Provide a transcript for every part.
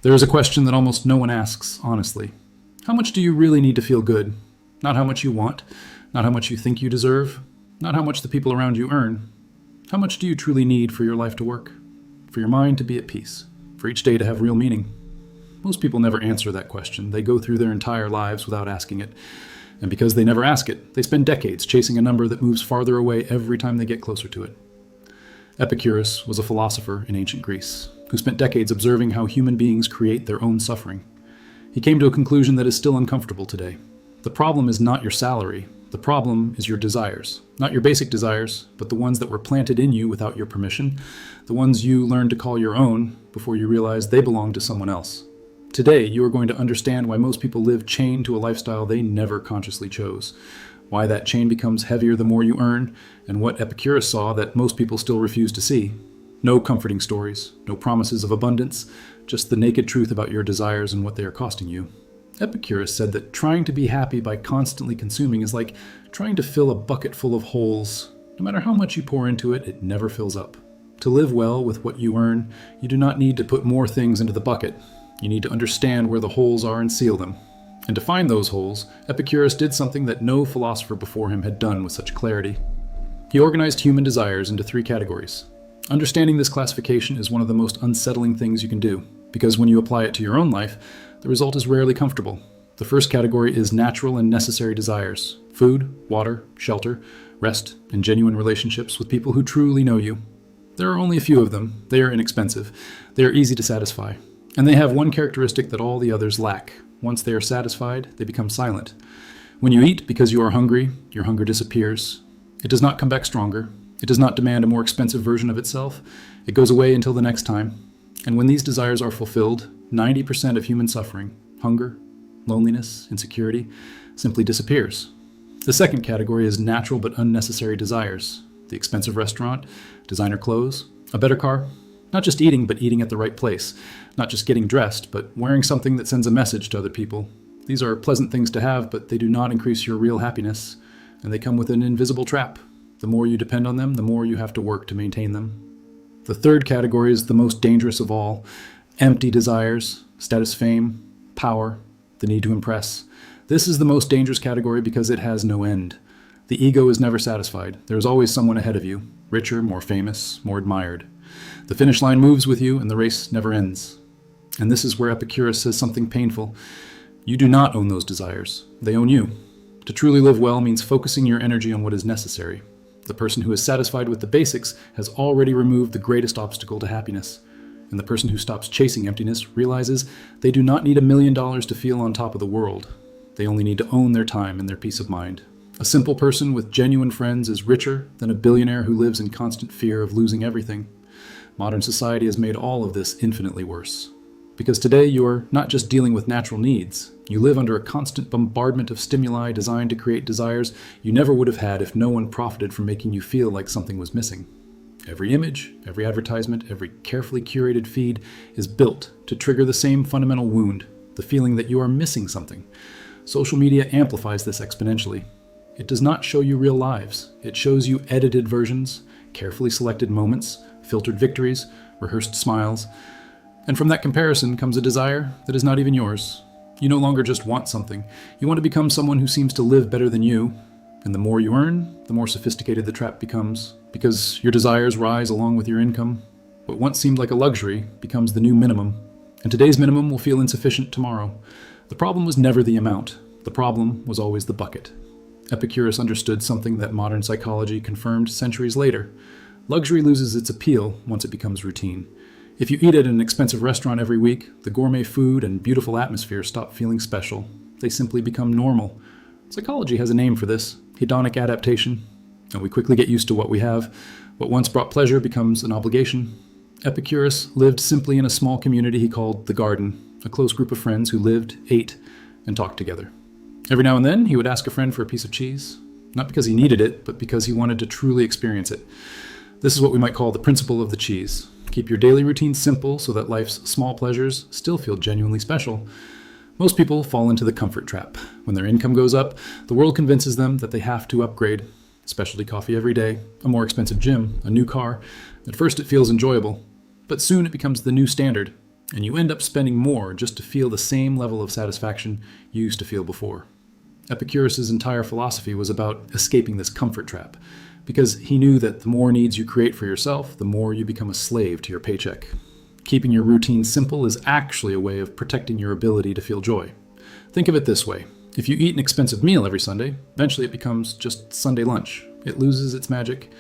There is a question that almost no one asks, honestly. How much do you really need to feel good? Not how much you want, not how much you think you deserve, not how much the people around you earn. How much do you truly need for your life to work? For your mind to be at peace? For each day to have real meaning? Most people never answer that question. They go through their entire lives without asking it. And because they never ask it, they spend decades chasing a number that moves farther away every time they get closer to it. Epicurus was a philosopher in ancient Greece who spent decades observing how human beings create their own suffering. He came to a conclusion that is still uncomfortable today. The problem is not your salary. The problem is your desires. Not your basic desires, but the ones that were planted in you without your permission, the ones you learned to call your own before you realized they belonged to someone else. Today, you are going to understand why most people live chained to a lifestyle they never consciously chose, why that chain becomes heavier the more you earn, and what Epicurus saw that most people still refuse to see. No comforting stories, no promises of abundance, just the naked truth about your desires and what they are costing you. Epicurus said that trying to be happy by constantly consuming is like trying to fill a bucket full of holes. No matter how much you pour into it, it never fills up. To live well with what you earn, you do not need to put more things into the bucket. You need to understand where the holes are and seal them. And to find those holes, Epicurus did something that no philosopher before him had done with such clarity. He organized human desires into 3 categories. Understanding this classification is one of the most unsettling things you can do, because when you apply it to your own life, the result is rarely comfortable. The first category is natural and necessary desires: food, water, shelter, rest, and genuine relationships with people who truly know you. There are only a few of them. They are inexpensive. They are easy to satisfy. And they have one characteristic that all the others lack. Once they are satisfied, they become silent. When you eat because you are hungry, your hunger disappears. It does not come back stronger. It does not demand a more expensive version of itself. It goes away until the next time. And when these desires are fulfilled, 90% of human suffering, hunger, loneliness, insecurity, simply disappears. The second category is natural but unnecessary desires: the expensive restaurant, designer clothes, a better car. Not just eating, but eating at the right place. Not just getting dressed, but wearing something that sends a message to other people. These are pleasant things to have, but they do not increase your real happiness, and they come with an invisible trap. The more you depend on them, the more you have to work to maintain them. The third category is the most dangerous of all: empty desires, status, fame, power, the need to impress. This is the most dangerous category because it has no end. The ego is never satisfied. There is always someone ahead of you, richer, more famous, more admired. The finish line moves with you, and the race never ends. And this is where Epicurus says something painful. You do not own those desires. They own you. To truly live well means focusing your energy on what is necessary. The person who is satisfied with the basics has already removed the greatest obstacle to happiness. And the person who stops chasing emptiness realizes they do not need $1 million to feel on top of the world. They only need to own their time and their peace of mind. A simple person with genuine friends is richer than a billionaire who lives in constant fear of losing everything. Modern society has made all of this infinitely worse. Because today you are not just dealing with natural needs. You live under a constant bombardment of stimuli designed to create desires you never would have had if no one profited from making you feel like something was missing. Every image, every advertisement, every carefully curated feed is built to trigger the same fundamental wound, the feeling that you are missing something. Social media amplifies this exponentially. It does not show you real lives. It shows you edited versions, carefully selected moments, filtered victories, rehearsed smiles. And from that comparison comes a desire that is not even yours. You no longer just want something. You want to become someone who seems to live better than you. And the more you earn, the more sophisticated the trap becomes, because your desires rise along with your income. What once seemed like a luxury becomes the new minimum. And today's minimum will feel insufficient tomorrow. The problem was never the amount. The problem was always the bucket. Epicurus understood something that modern psychology confirmed centuries later. Luxury loses its appeal once it becomes routine. If you eat at an expensive restaurant every week, the gourmet food and beautiful atmosphere stop feeling special. They simply become normal. Psychology has a name for this: hedonic adaptation. And we quickly get used to what we have. What once brought pleasure becomes an obligation. Epicurus lived simply in a small community he called the Garden, a close group of friends who lived, ate, and talked together. Every now and then, he would ask a friend for a piece of cheese, not because he needed it, but because he wanted to truly experience it. This is what we might call the principle of the cheese. Keep your daily routine simple so that life's small pleasures still feel genuinely special. Most people fall into the comfort trap. When their income goes up, the world convinces them that they have to upgrade. Specialty coffee every day, a more expensive gym, a new car. At first it feels enjoyable, but soon it becomes the new standard. and you end up spending more just to feel the same level of satisfaction you used to feel before. Epicurus' entire philosophy was about escaping this comfort trap, because he knew that the more needs you create for yourself, the more you become a slave to your paycheck. Keeping your routine simple is actually a way of protecting your ability to feel joy. Think of it this way. If you eat an expensive meal every Sunday, eventually it becomes just Sunday lunch. It loses its magic.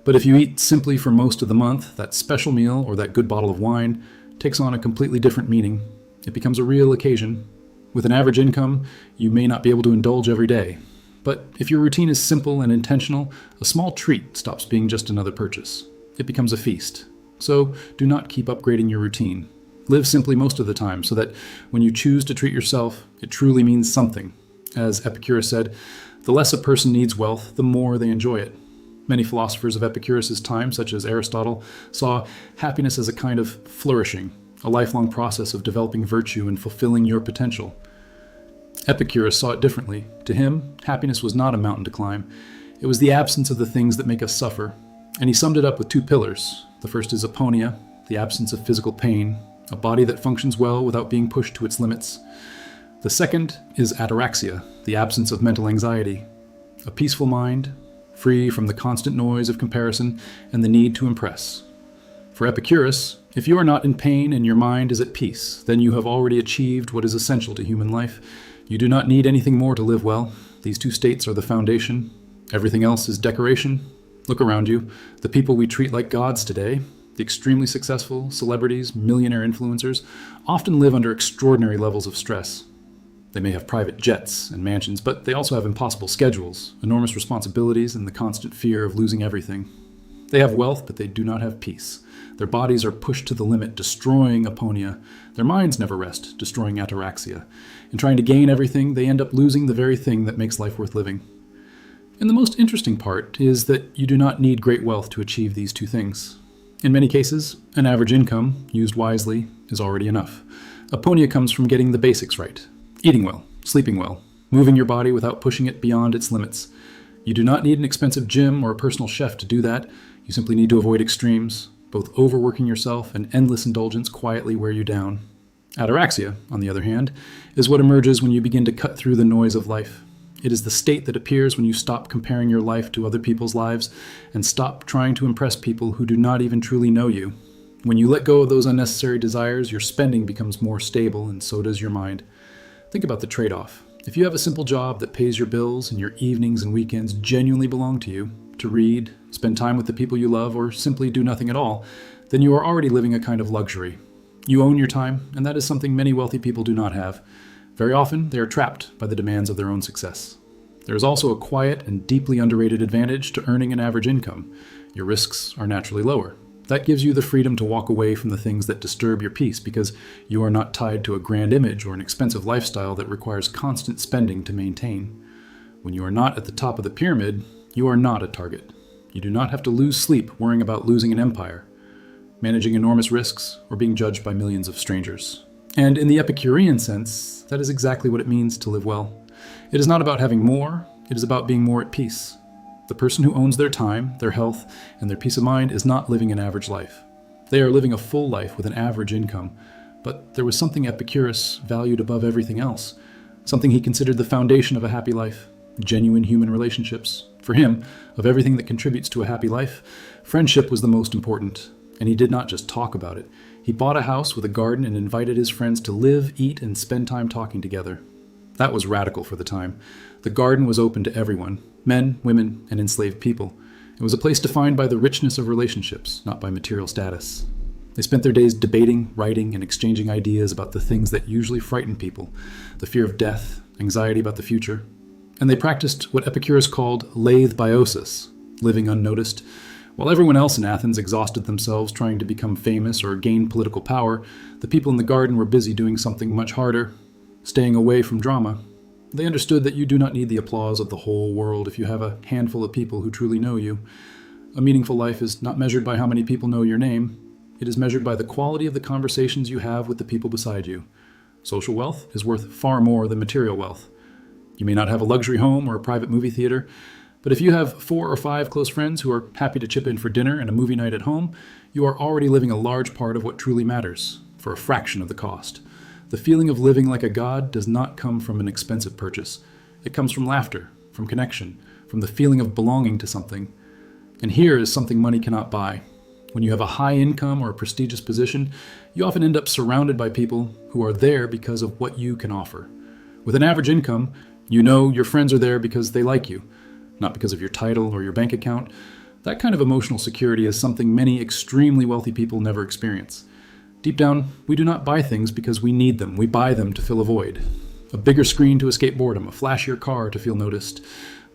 But if you eat simply for most of the month, that special meal or that good bottle of wine takes on a completely different meaning. It becomes a real occasion. With an average income, you may not be able to indulge every day. But if your routine is simple and intentional, a small treat stops being just another purchase. It becomes a feast. So do not keep upgrading your routine. Live simply most of the time so that when you choose to treat yourself, it truly means something. As Epicurus said, the less a person needs wealth, the more they enjoy it. Many philosophers of Epicurus' time, such as Aristotle, saw happiness as a kind of flourishing, a lifelong process of developing virtue and fulfilling your potential. Epicurus saw it differently. To him, happiness was not a mountain to climb. It was the absence of the things that make us suffer. And he summed it up with two pillars. The first is aponia, the absence of physical pain, a body that functions well without being pushed to its limits. The second is ataraxia, the absence of mental anxiety, a peaceful mind, free from the constant noise of comparison and the need to impress. For Epicurus, if you are not in pain and your mind is at peace, then you have already achieved what is essential to human life. You do not need anything more to live well. These two states are the foundation. Everything else is decoration. Look around you. The people we treat like gods today, the extremely successful celebrities, millionaire influencers, often live under extraordinary levels of stress. They may have private jets and mansions, but they also have impossible schedules, enormous responsibilities, and the constant fear of losing everything. They have wealth, but they do not have peace. Their bodies are pushed to the limit, destroying aponia. Their minds never rest, destroying ataraxia. In trying to gain everything, they end up losing the very thing that makes life worth living. And the most interesting part is that you do not need great wealth to achieve these two things. In many cases, an average income, used wisely, is already enough. Aponia comes from getting the basics right. Eating well, sleeping well, moving your body without pushing it beyond its limits. You do not need an expensive gym or a personal chef to do that. You simply need to avoid extremes. Both overworking yourself and endless indulgence quietly wear you down. Ataraxia, on the other hand, is what emerges when you begin to cut through the noise of life. It is the state that appears when you stop comparing your life to other people's lives and stop trying to impress people who do not even truly know you. When you let go of those unnecessary desires, your spending becomes more stable, and so does your mind. Think about the trade-off. If you have a simple job that pays your bills and your evenings and weekends genuinely belong to you, to read, spend time with the people you love, or simply do nothing at all, then you are already living a kind of luxury. You own your time, and that is something many wealthy people do not have. Very often, they are trapped by the demands of their own success. There is also a quiet and deeply underrated advantage to earning an average income. Your risks are naturally lower. That gives you the freedom to walk away from the things that disturb your peace because you are not tied to a grand image or an expensive lifestyle that requires constant spending to maintain. When you are not at the top of the pyramid, you are not a target. You do not have to lose sleep worrying about losing an empire, managing enormous risks, or being judged by millions of strangers. And in the Epicurean sense, that is exactly what it means to live well. It is not about having more, it is about being more at peace. The person who owns their time, their health, and their peace of mind is not living an average life. They are living a full life with an average income. But there was something Epicurus valued above everything else, something he considered the foundation of a happy life: genuine human relationships. For him, of everything that contributes to a happy life, friendship was the most important. And he did not just talk about it. He bought a house with a garden and invited his friends to live, eat, and spend time talking together. That was radical for the time. The garden was open to everyone, men, women, and enslaved people. It was a place defined by the richness of relationships, not by material status. They spent their days debating, writing, and exchanging ideas about the things that usually frighten people: the fear of death, anxiety about the future. And they practiced what Epicurus called laethbiosis, living unnoticed. While everyone else in Athens exhausted themselves trying to become famous or gain political power, the people in the garden were busy doing something much harder: staying away from drama. They understood that you do not need the applause of the whole world if you have a handful of people who truly know you. A meaningful life is not measured by how many people know your name. It is measured by the quality of the conversations you have with the people beside you. Social wealth is worth far more than material wealth. You may not have a luxury home or a private movie theater, but if you have 4 or 5 close friends who are happy to chip in for dinner and a movie night at home, you are already living a large part of what truly matters. for a fraction of the cost. The feeling of living like a god does not come from an expensive purchase. It comes from laughter, from connection, from the feeling of belonging to something. And here is something money cannot buy. When you have a high income or a prestigious position, you often end up surrounded by people who are there because of what you can offer. With an average income, you know your friends are there because they like you, not because of your title or your bank account. That kind of emotional security is something many extremely wealthy people never experience. Deep down, we do not buy things because we need them. We buy them to fill a void. A bigger screen to escape boredom, a flashier car to feel noticed.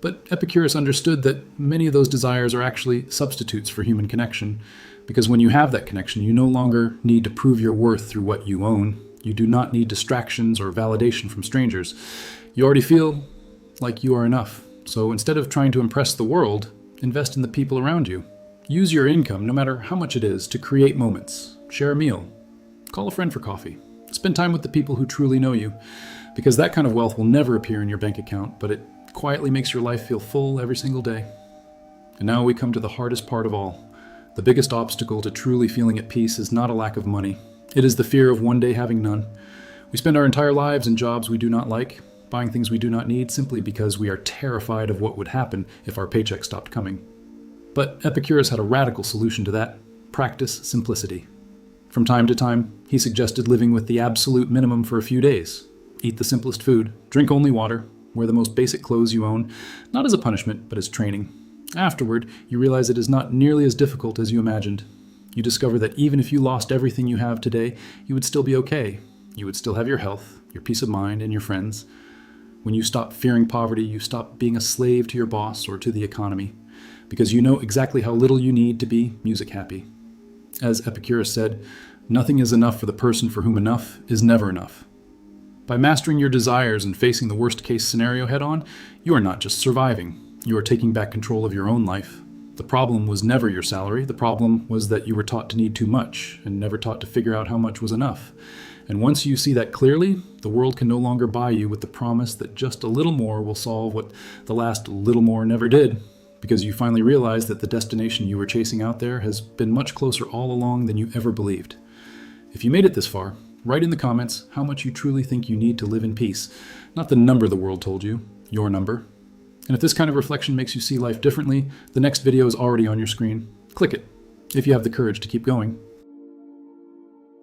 But Epicurus understood that many of those desires are actually substitutes for human connection, because when you have that connection, you no longer need to prove your worth through what you own. You do not need distractions or validation from strangers. You already feel like you are enough. So instead of trying to impress the world, invest in the people around you. Use your income, no matter how much it is, to create moments. Share a meal. Call a friend for coffee. Spend time with the people who truly know you, because that kind of wealth will never appear in your bank account, but it quietly makes your life feel full every single day. And now we come to the hardest part of all. The biggest obstacle to truly feeling at peace is not a lack of money. It is the fear of one day having none. We spend our entire lives in jobs we do not like, buying things we do not need simply because we are terrified of what would happen if our paycheck stopped coming. But Epicurus had a radical solution to that. Practice simplicity. From time to time, he suggested living with the absolute minimum for a few days. Eat the simplest food, drink only water, wear the most basic clothes you own, not as a punishment, but as training. Afterward, you realize it is not nearly as difficult as you imagined. You discover that even if you lost everything you have today, you would still be okay. You would still have your health, your peace of mind, and your friends. When you stop fearing poverty, you stop being a slave to your boss or to the economy, because you know exactly how little you need to be music happy. As Epicurus said, nothing is enough for the person for whom enough is never enough. By mastering your desires and facing the worst-case scenario head-on, you are not just surviving. You are taking back control of your own life. The problem was never your salary. The problem was that you were taught to need too much and never taught to figure out how much was enough. And once you see that clearly, the world can no longer buy you with the promise that just a little more will solve what the last little more never did, because you finally realize that the destination you were chasing out there has been much closer all along than you ever believed. If you made it this far, write in the comments how much you truly think you need to live in peace, not the number the world told you, your number. And if this kind of reflection makes you see life differently, the next video is already on your screen. Click it, if you have the courage to keep going.